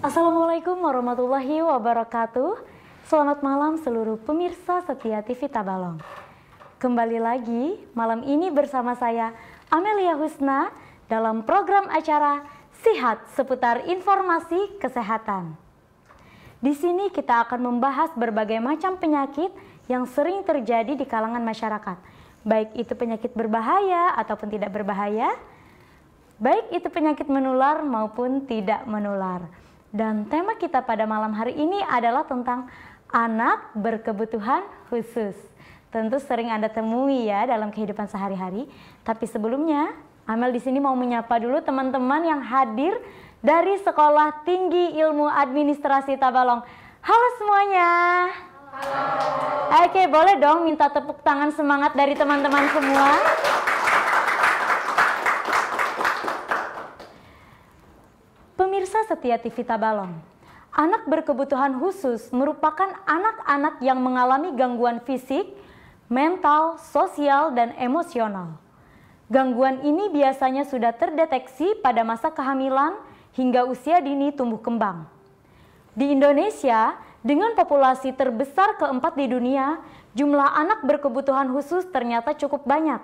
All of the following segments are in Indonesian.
Assalamualaikum warahmatullahi wabarakatuh. Selamat malam seluruh pemirsa setia TV Tabalong. Kembali lagi malam ini bersama saya Amelia Husna dalam program acara Sihat seputar informasi kesehatan. Di sini kita akan membahas berbagai macam penyakit yang sering terjadi di kalangan masyarakat. Baik itu penyakit berbahaya ataupun tidak berbahaya, baik itu penyakit menular maupun tidak menular. Dan tema kita pada malam hari ini adalah tentang anak berkebutuhan khusus. Tentu sering Anda temui ya dalam kehidupan sehari-hari. Tapi sebelumnya, Amel di sini mau menyapa dulu teman-teman yang hadir dari Sekolah Tinggi Ilmu Administrasi Tabalong. Halo semuanya. Halo. Oke, boleh dong minta tepuk tangan semangat dari teman-teman semua. Pemirsa setia TV Tabalong, anak berkebutuhan khusus merupakan anak-anak yang mengalami gangguan fisik, mental, sosial, dan emosional. Gangguan ini biasanya sudah terdeteksi pada masa kehamilan hingga usia dini tumbuh kembang. Di Indonesia, dengan populasi terbesar keempat di dunia, jumlah anak berkebutuhan khusus ternyata cukup banyak.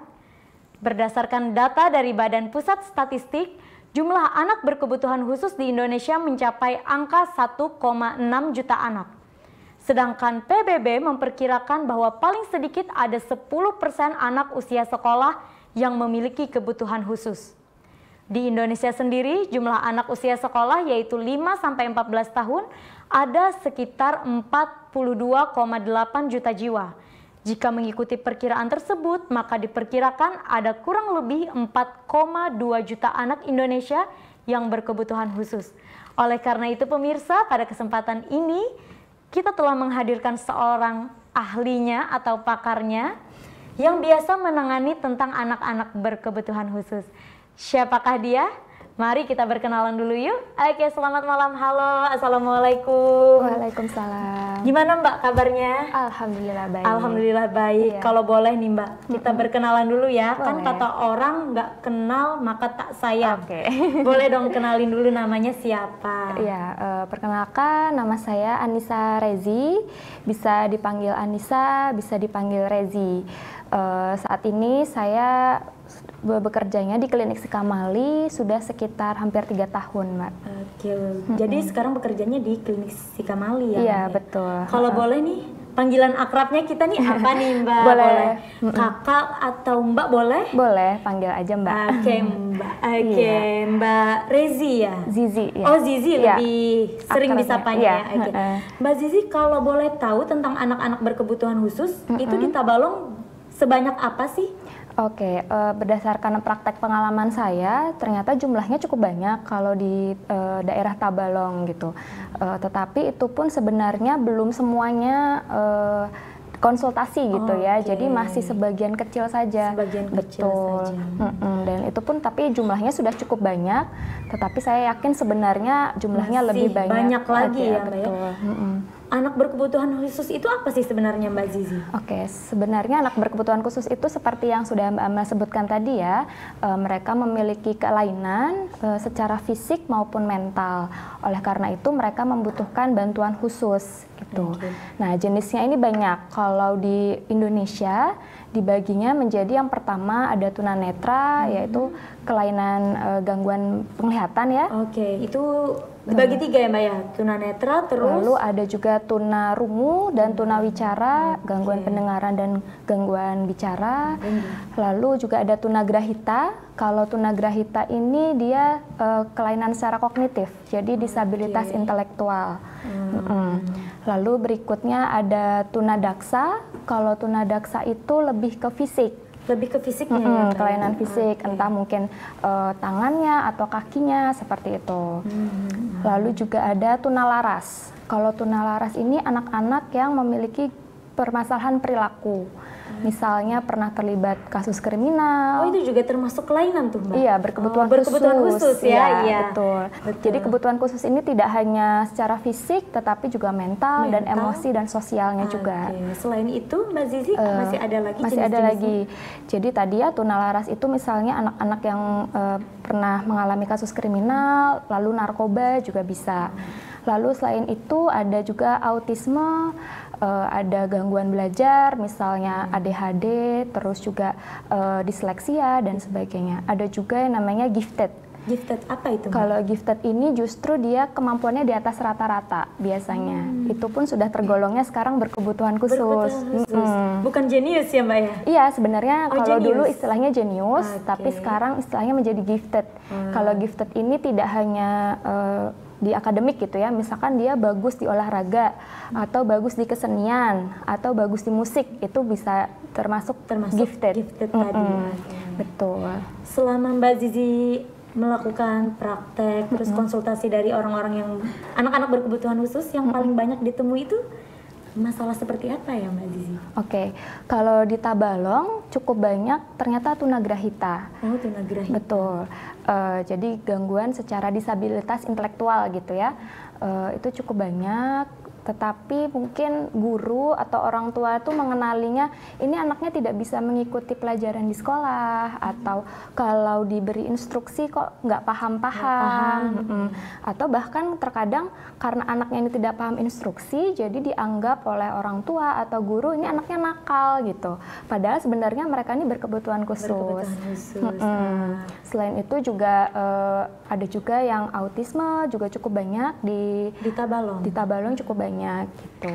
Berdasarkan data dari Badan Pusat Statistik, jumlah anak berkebutuhan khusus di Indonesia mencapai angka 1,6 juta anak. Sedangkan PBB memperkirakan bahwa paling sedikit ada 10% anak usia sekolah yang memiliki kebutuhan khusus. Di Indonesia sendiri, jumlah anak usia sekolah yaitu 5-14 tahun ada sekitar 42,8 juta jiwa. Jika mengikuti perkiraan tersebut, maka diperkirakan ada kurang lebih 4,2 juta anak Indonesia yang berkebutuhan khusus. Oleh karena itu pemirsa, pada kesempatan ini kita telah menghadirkan seorang ahlinya atau pakarnya yang biasa menangani tentang anak-anak berkebutuhan khusus. Siapakah dia? Mari kita berkenalan dulu yuk. Oke, selamat malam. Halo, assalamualaikum. Waalaikumsalam. Gimana Mbak kabarnya? Alhamdulillah baik. Alhamdulillah baik. Iya. Kalau boleh nih Mbak, kita berkenalan dulu ya. Boleh. Kan kata orang nggak kenal maka tak sayang. Oke. Boleh dong kenalin dulu namanya siapa? Iya, perkenalkan nama saya Anissa Rezi. Bisa dipanggil Anissa, bisa dipanggil Rezi. Saat ini saya bekerjanya di klinik Sikamali sudah sekitar hampir 3 tahun, Mbak. Oke, jadi sekarang bekerjanya di klinik Sikamali ya? Iya, Mbak? betul. Kalau boleh nih, panggilan akrabnya kita nih apa nih Mbak? Boleh. Kakak atau Mbak boleh? Boleh, panggil aja Mbak. Oke Mbak, oke Iya. Mbak Rezi ya? Zizi. Ya. Oh Zizi Iya. lebih sering Akrabnya, disapanya iya. ya. Oke. Mbak Zizi kalau boleh tahu tentang anak-anak berkebutuhan khusus itu di Tabalong sebanyak apa sih? Oke, berdasarkan praktek pengalaman saya, ternyata jumlahnya cukup banyak kalau di daerah Tabalong gitu. Tetapi itu pun sebenarnya belum semuanya konsultasi gitu ya, jadi masih sebagian kecil saja. Sebagian kecil Betul. saja. Dan itu pun tapi jumlahnya sudah cukup banyak, tetapi saya yakin sebenarnya jumlahnya Masih lebih banyak lagi ya, Mbak ya? betul. Anak berkebutuhan khusus itu apa sih sebenarnya Mbak Zizi? Oke, sebenarnya anak berkebutuhan khusus itu seperti yang sudah Mbak Amel sebutkan tadi ya, mereka memiliki kelainan secara fisik maupun mental. Oleh karena itu mereka membutuhkan bantuan khusus gitu. Nah, jenisnya ini banyak. Kalau di Indonesia dibaginya menjadi yang pertama ada tunanetra, yaitu kelainan gangguan penglihatan ya. Oke, itu dibagi 3 ya Mbak ya? Tunanetra terus? Lalu ada juga tunarungu dan tunawicara, gangguan pendengaran dan gangguan bicara. Lalu juga ada tunagrahita. Kalau tunagrahita ini dia kelainan secara kognitif, jadi disabilitas intelektual. Lalu berikutnya ada tunadaksa. Kalau tunadaksa itu lebih ke fisik. Lebih ke fisiknya ya? Kelainan fisik, entah mungkin tangannya atau kakinya, seperti itu. Lalu juga ada tunalaras. Kalau tunalaras ini anak-anak yang memiliki permasalahan perilaku. Misalnya pernah terlibat kasus kriminal. Oh, itu juga termasuk kelainan tuh Mbak? Iya, berkebutuhan khusus ya? Iya, betul. Jadi kebutuhan khusus ini tidak hanya secara fisik, tetapi juga mental dan emosi dan sosialnya juga. Selain itu Mbak Zizi masih ada lagi? Masih ada lagi. Jadi tadi ya tunalaras itu misalnya anak-anak yang pernah mengalami kasus kriminal, lalu narkoba juga bisa. Lalu selain itu ada juga autisme, ada gangguan belajar, misalnya ADHD, terus juga disleksia dan sebagainya. Ada juga yang namanya gifted. Gifted apa itu? Kalau gifted ini justru dia kemampuannya di atas rata-rata biasanya. Itu pun sudah tergolongnya sekarang berkebutuhan khusus. Bukan jenius ya Mbak ya? Iya, sebenarnya kalau jenius. dulu istilahnya jenius, tapi sekarang istilahnya menjadi gifted. Kalau gifted ini tidak hanya di akademik gitu ya, misalkan dia bagus di olahraga, atau bagus di kesenian, atau bagus di musik, itu bisa termasuk gifted. Tadi. Betul. Selama Mbak Zizi melakukan praktek, terus konsultasi dari orang-orang yang anak-anak berkebutuhan khusus, yang paling banyak ditemui itu masalah seperti apa ya Mbak Zizi? Oke, kalau di Tabalong cukup banyak ternyata tunagrahita. Oh, tunagrahita. Betul. Jadi gangguan secara disabilitas intelektual gitu ya, itu cukup banyak. Tetapi mungkin guru atau orang tua itu mengenalinya ini anaknya tidak bisa mengikuti pelajaran di sekolah, atau kalau diberi instruksi kok nggak paham-paham. Atau bahkan terkadang karena anaknya ini tidak paham instruksi, jadi dianggap oleh orang tua atau guru ini anaknya nakal gitu. Padahal sebenarnya mereka ini berkebutuhan khusus. Selain itu juga ada juga yang autisme juga cukup banyak di Tabalong. Di Tabalong cukup banyak gitu.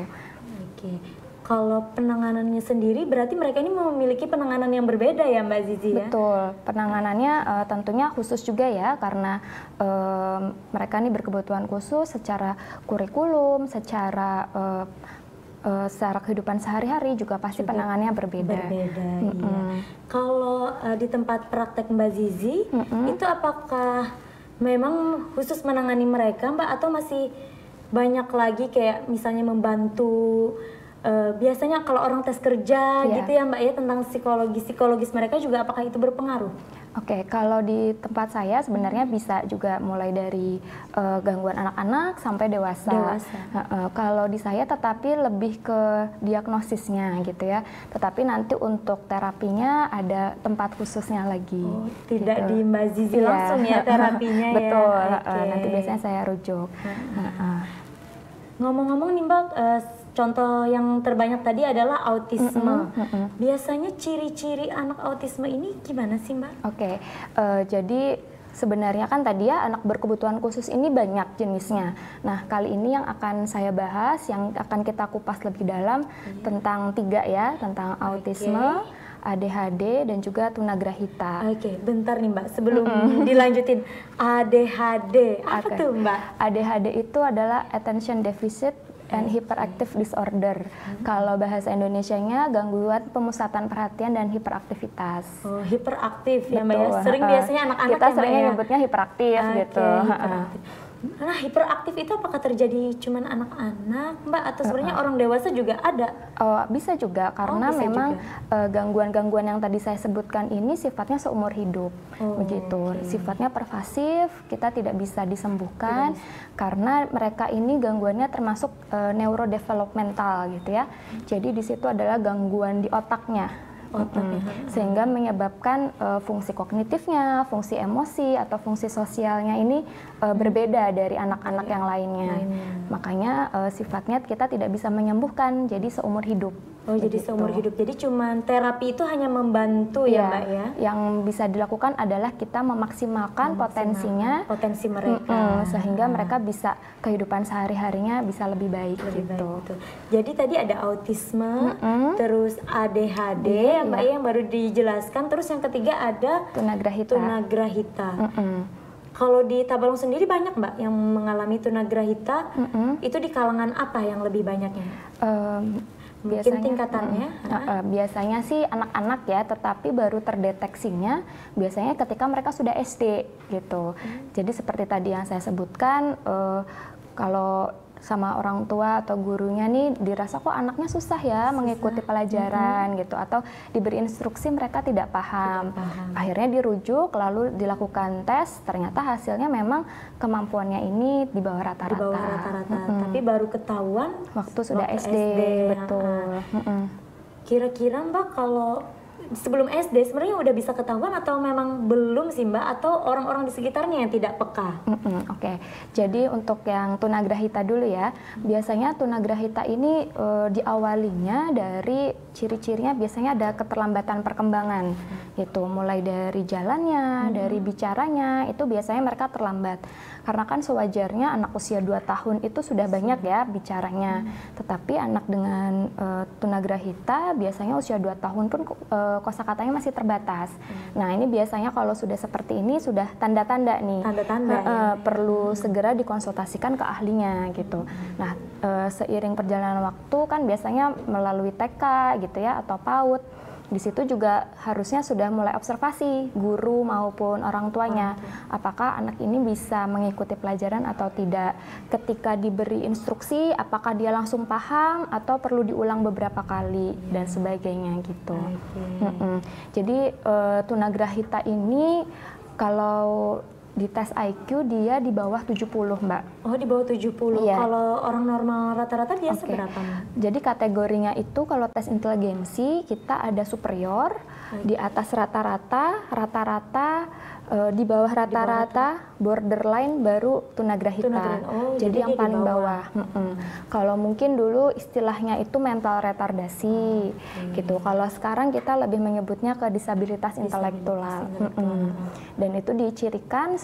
Oke. Kalau penanganannya sendiri berarti mereka ini memiliki penanganan yang berbeda ya Mbak Zizi ya? Betul. Penanganannya tentunya khusus juga ya, karena mereka ini berkebutuhan khusus secara kurikulum, secara kehidupan sehari-hari juga pasti penanganannya berbeda. Iya. Kalau di tempat praktek Mbak Zizi, itu apakah memang khusus menangani mereka Mbak, atau masih banyak lagi kayak misalnya membantu, biasanya kalau orang tes kerja gitu ya Mbak ya, tentang psikologis mereka juga, apakah itu berpengaruh? Oke, kalau di tempat saya sebenarnya bisa juga mulai dari gangguan anak-anak sampai dewasa. Kalau di saya tetapi lebih ke diagnosisnya gitu ya. Tetapi nanti untuk terapinya ada tempat khususnya lagi. Oh, tidak gitu. di Mbak Zizi langsung ya terapinya ya? Betul, nanti biasanya saya rujuk. Ngomong-ngomong nih Mbak, contoh yang terbanyak tadi adalah autisme. Biasanya ciri-ciri anak autisme ini gimana sih Mbak? Oke, jadi sebenarnya kan tadi ya anak berkebutuhan khusus ini banyak jenisnya. Nah, kali ini yang akan saya bahas, yang akan kita kupas lebih dalam tentang 3 ya, tentang autisme, ADHD, dan juga tunagrahita. Oke, bentar nih Mbak, sebelum dilanjutin. ADHD, apa tuh Mbak? ADHD itu adalah Attention Deficit and Hyperactive Disorder. Kalau bahasa Indonesianya gangguan pemusatan perhatian dan hiperaktivitas. Oh, hiperaktif ya Mbak ya. Sering biasanya anak-anak kita seringnya nyebutnya hiperaktif gitu. Hiperaktif. Nah, hiperaktif itu apakah terjadi cuman anak-anak Mbak, atau sebenarnya orang dewasa juga ada? Oh, bisa juga, karena memang gangguan-gangguan yang tadi saya sebutkan ini sifatnya seumur hidup, begitu. Sifatnya pervasif, kita tidak bisa disembuhkan karena mereka ini gangguannya termasuk neurodevelopmental gitu ya. Jadi di situ adalah gangguan di otaknya. Sehingga menyebabkan fungsi kognitifnya, fungsi emosi atau fungsi sosialnya ini berbeda dari anak-anak yang lainnya. Makanya sifatnya kita tidak bisa menyembuhkan, jadi seumur hidup. Oh, jadi seumur hidup. Jadi cuman terapi itu hanya membantu ya Mbak ya? Yang bisa dilakukan adalah kita memaksimalkan potensi mereka. Sehingga mereka bisa kehidupan sehari-harinya bisa lebih baik gitu. Jadi tadi ada autisme, terus ADHD ya Mbak yang baru dijelaskan, terus yang ketiga ada tunagrahita. Kalau di Tabalong sendiri banyak Mbak yang mengalami tunagrahita, itu di kalangan apa yang lebih banyaknya? Mungkin tingkatannya? Biasanya sih anak-anak ya, tetapi baru terdeteksinya biasanya ketika mereka sudah SD gitu. Jadi seperti tadi yang saya sebutkan, kalau sama orang tua atau gurunya nih dirasa kok anaknya susah ya mengikuti pelajaran gitu, atau diberi instruksi mereka tidak paham. Akhirnya dirujuk lalu dilakukan tes, ternyata hasilnya memang kemampuannya ini di bawah rata-rata. Tapi baru ketahuan waktu sudah SD. Betul. Kira-kira Mbak kalau sebelum SD sebenarnya udah bisa ketahuan atau memang belum sih Mbak, atau orang-orang di sekitarnya yang tidak peka? Oke. Jadi untuk yang tunagrahita dulu ya, biasanya tunagrahita ini diawalinya dari ciri-cirinya biasanya ada keterlambatan perkembangan gitu, mulai dari jalannya, dari bicaranya, itu biasanya mereka terlambat. Karena kan sewajarnya anak usia 2 tahun itu sudah banyak ya bicaranya. Tetapi anak dengan tunagrahita biasanya usia 2 tahun pun kosakatanya masih terbatas. Nah, ini biasanya kalau sudah seperti ini sudah tanda-tanda nih. Tanda-tanda ya. Perlu segera dikonsultasikan ke ahlinya gitu. Nah, seiring perjalanan waktu kan biasanya melalui TK gitu ya atau PAUD. Di situ juga harusnya sudah mulai observasi guru maupun orang tuanya, apakah anak ini bisa mengikuti pelajaran atau tidak. Ketika diberi instruksi, apakah dia langsung paham atau perlu diulang beberapa kali dan sebagainya gitu. Jadi tunagrahita ini kalau di tes IQ dia di bawah 70, Mbak. Oh, di bawah 70. Iya. Kalau orang normal rata-rata biasa berapa, Mbak? Jadi kategorinya itu kalau tes inteligensi kita ada superior, di atas rata-rata, di bawah rata-rata, borderline, baru tunagrahita. Oh, jadi yang paling bawah. Kalau mungkin dulu istilahnya itu mental retardasi gitu. Kalau sekarang kita lebih menyebutnya ke disabilitas intelektual. Dan itu dicirikan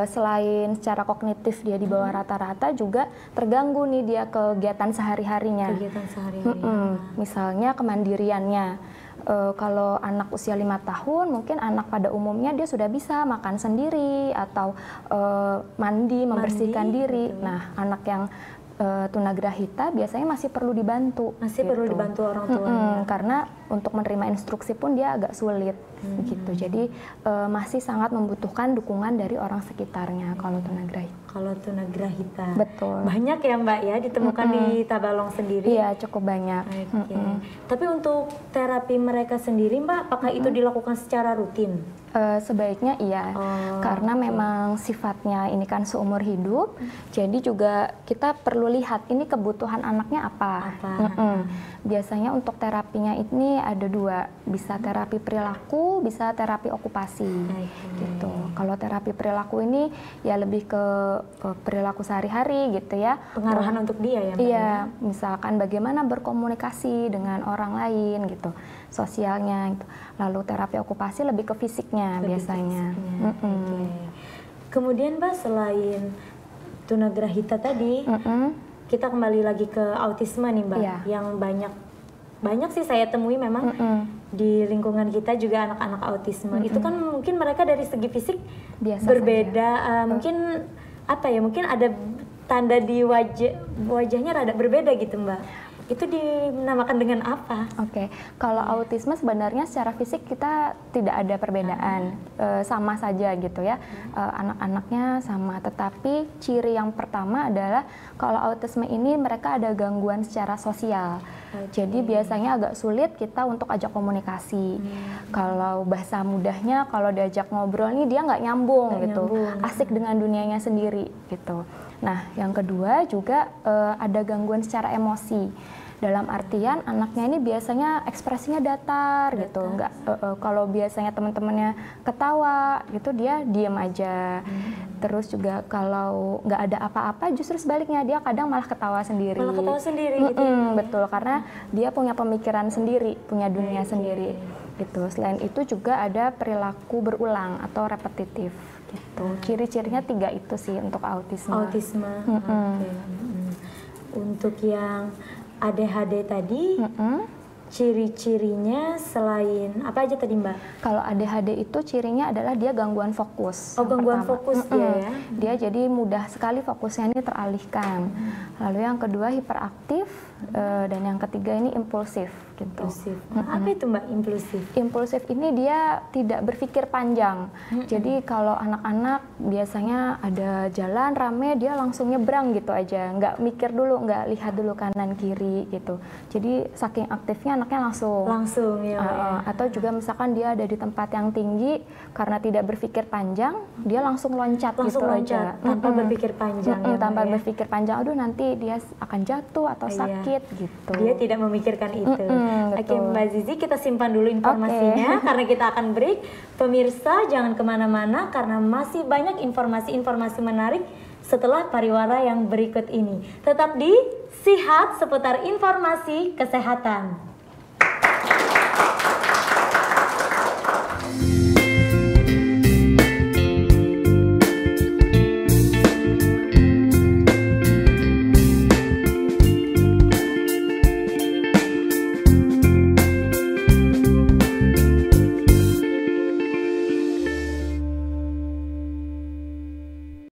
selain secara kognitif dia di bawah rata-rata, juga terganggu nih dia kegiatan sehari-harinya. Misalnya kemandiriannya. Kalau anak usia 5 tahun, mungkin anak pada umumnya dia sudah bisa makan sendiri atau mandi, membersihkan diri. Betul. Nah, anak yang tunagrahita biasanya masih perlu dibantu. Masih perlu dibantu orang tuanya. Karena untuk menerima instruksi pun dia agak sulit gitu. Jadi masih sangat membutuhkan dukungan dari orang sekitarnya kalau tunagrahita. Kalau tunagrahita. Betul. Banyak ya Mbak ya ditemukan di Tabalong sendiri. Iya, cukup banyak. Tapi untuk terapi mereka sendiri Mbak, apakah itu dilakukan secara rutin? Sebaiknya iya, karena memang sifatnya ini kan seumur hidup, jadi juga kita perlu lihat ini kebutuhan anaknya apa. Biasanya untuk terapinya ini ada 2, bisa terapi perilaku, bisa terapi okupasi. Gitu. Kalau terapi perilaku ini ya lebih ke perilaku sehari-hari gitu ya. Pengarahan untuk dia ya Mbak? Iya, misalkan bagaimana berkomunikasi dengan orang lain gitu, sosialnya gitu. Lalu terapi okupasi lebih ke fisiknya biasanya. Kemudian Mbak, selain tunagrahita tadi, kita kembali lagi ke autisme nih Mbak, yang banyak sih saya temui memang di lingkungan kita juga anak-anak autisme. Itu kan mungkin mereka dari segi fisik biasa berbeda, mungkin apa ya, mungkin ada tanda di wajahnya rada berbeda gitu Mbak. Itu dinamakan dengan apa? Kalau autisme sebenarnya secara fisik kita tidak ada perbedaan, sama saja gitu ya, anak-anaknya sama. Tetapi ciri yang pertama adalah kalau autisme ini mereka ada gangguan secara sosial. Jadi biasanya agak sulit kita untuk ajak komunikasi. Kalau bahasa mudahnya, kalau diajak ngobrol nih dia nggak nyambung gitu, asik dengan dunianya sendiri gitu. Nah, yang kedua juga ada gangguan secara emosi. Dalam artian anaknya ini biasanya ekspresinya datar gitu, nggak kalau biasanya teman-temannya ketawa gitu dia diam aja. Terus juga kalau nggak ada apa-apa justru sebaliknya dia kadang malah ketawa sendiri. Malah ketawa sendiri gitu. Betul, karena dia punya pemikiran sendiri, punya dunia sendiri gitu. Selain itu juga ada perilaku berulang atau repetitif gitu. Ciri-cirinya 3 itu sih untuk autisme. Untuk yang ADHD tadi, ciri-cirinya selain apa aja tadi Mbak? Kalau ADHD itu cirinya adalah dia gangguan fokus. Gangguan fokus dia ya? Dia jadi mudah sekali fokusnya ini teralihkan. Lalu yang kedua hiperaktif, dan yang ketiga ini impulsif gitu. Apa itu Mbak impulsif? Impulsif ini dia tidak berpikir panjang. Jadi kalau anak-anak biasanya ada jalan rame dia langsung nyebrang gitu aja, nggak mikir dulu, nggak lihat dulu kanan kiri gitu. Jadi saking aktifnya anaknya langsung ya. Atau juga misalkan dia ada di tempat yang tinggi, karena tidak berpikir panjang dia langsung loncat aja tanpa berpikir panjang tanpa berpikir panjang, aduh nanti dia akan jatuh atau sakit gitu. Dia tidak memikirkan itu. Oke Mbak Zizi, kita simpan dulu informasinya karena kita akan break. Pemirsa jangan kemana-mana karena masih banyak informasi-informasi menarik setelah pariwara yang berikut ini. Tetap di Sihat seputar informasi kesehatan.